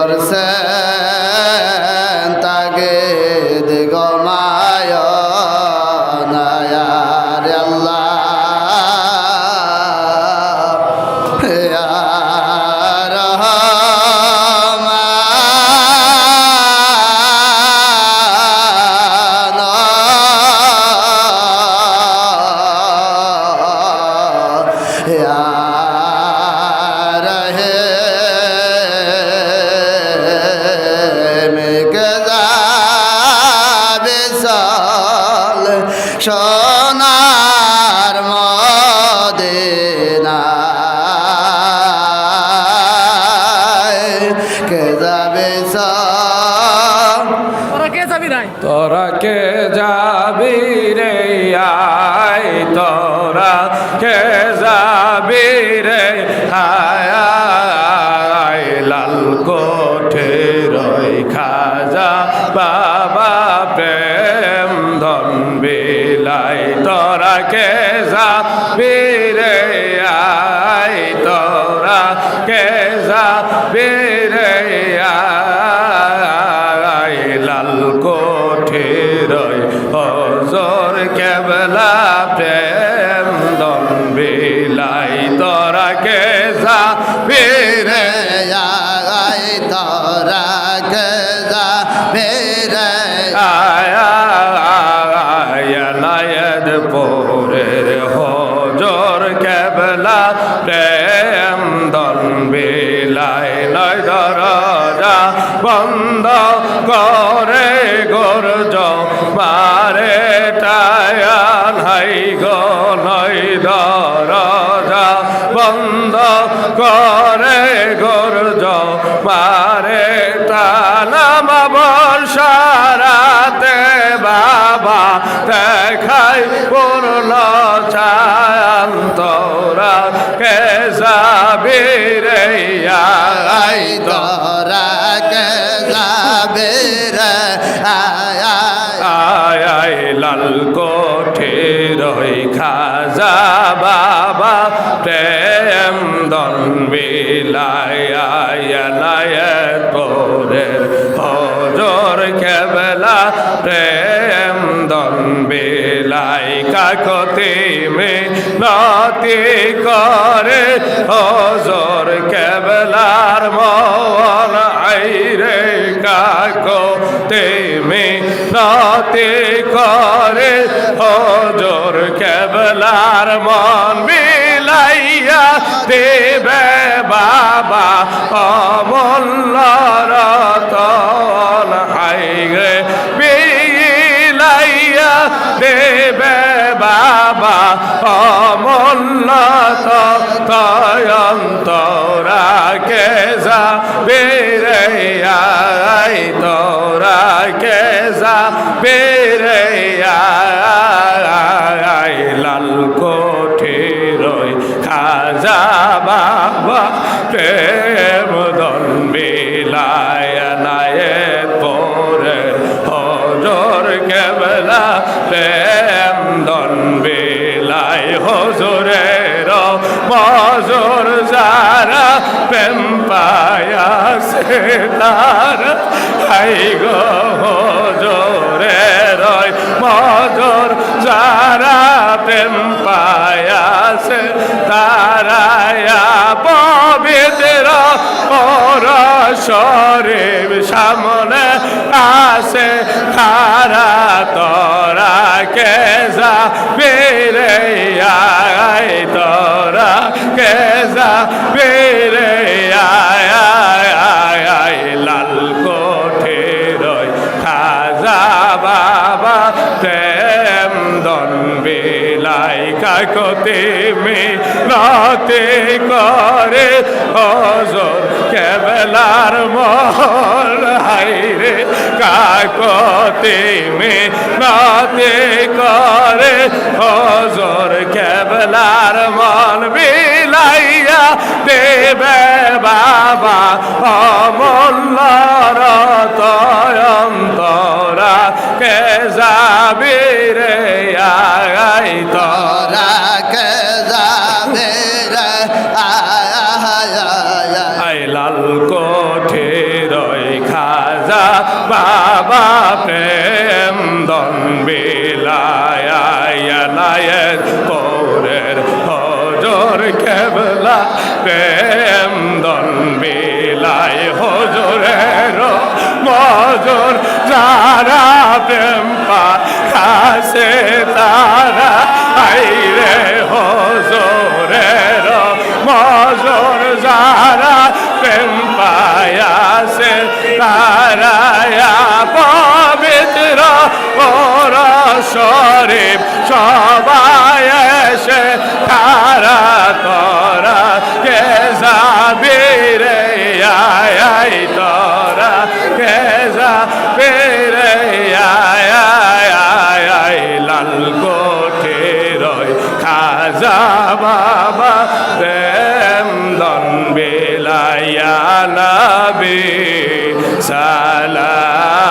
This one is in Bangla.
করছেন তাকে দিগমায় নায়ার আল্লাহ সোনার মদিনায় কে যাবে তোরা কে যাবি রে আয় তোরা কে যাবি রে আয় লাল কোঠে রই খাজা বাবা প্রেম ধন বিলাই তোরা কে যাবি রে আয় তোরা কে যাবি রে আয় লাল কোঠে রই হজর কেবলা প্রেম ধন বিলাই তোরা কে যাবি রে আয় তোরা কে যাবে রে আয়ানায়দ পোরের হজর কেবলা প্রেম দন বিলাই নয় দরজা বন্ধ করে গরজ মারে টায়ান হাই গো নয় দরজা বন্ধ করে গরজ মারে টানাম বর্ষারাতে বাবা দেখাই পূর্ণ ছায়ান তোরা কে যাবি রে আয় তোরা কে যাবে রে আয় আয় লাল কোঠে রই খাজা বাবা প্রেম দন বিলাই আয়ানায়ত পোরের হজর কেবলা প্রেম দন বিলাই কাকতি মে নতি করে হজর কেবলার মন আইরে কাকতি মে নতি করে হজর কেবলার মন বিলাইয়া দেবে বাবা অমূল্য রতন হাইরে বিলাইয়া দেবে বাবা অমূল্য তয়ন্তরা কে যাবে রে আয় তোরা কে যাবে রে আয় লাল কোঠে রই খাজা বাবা প্রেম দন বিলায় নায়েত পোরে হজর কেবলা প্রেম দন বিলাই হজরের মজর যারা প্রেম পায়াছে তার হাই গো হজরের মজর যারা প্রেম পায়াছে তারায়া পবিত্র ওর শরীর সামনে আসে খারা তোরা কে যাবি রে আয় তোরা কে যাবি রে আয় লাল কোঠে রই খাজা বাবা প্রেম দন বিলাই কাকতি মে রাতে করে হজর কেবলার মন হাইরে কাকতি মে রাতে করে হজর কেবলার মন বিলাইয়া দেবে বাবা অমূল্য রতয়ন্তরা কে যাবি রে আয় তোরা কে যাবে রে আয় লাল কোঠের প্রেম দন বিলায়ালায়ের পরের হজর কেবলা প্রেম দন বিলায় হজরের মজর যারা প্রেম পাশে তারা আইরে হজরের মজর যারা প্রেম পায়াসে তারায়া পবিত্র ওর শরীফ সবাই এসে তারা তোরা কে যাবি রে আয় তোরা কে যাবি রে আয় লাল কোঠে রয় খাজা বাবা প্রেম দন বেলায়া নবী সালাম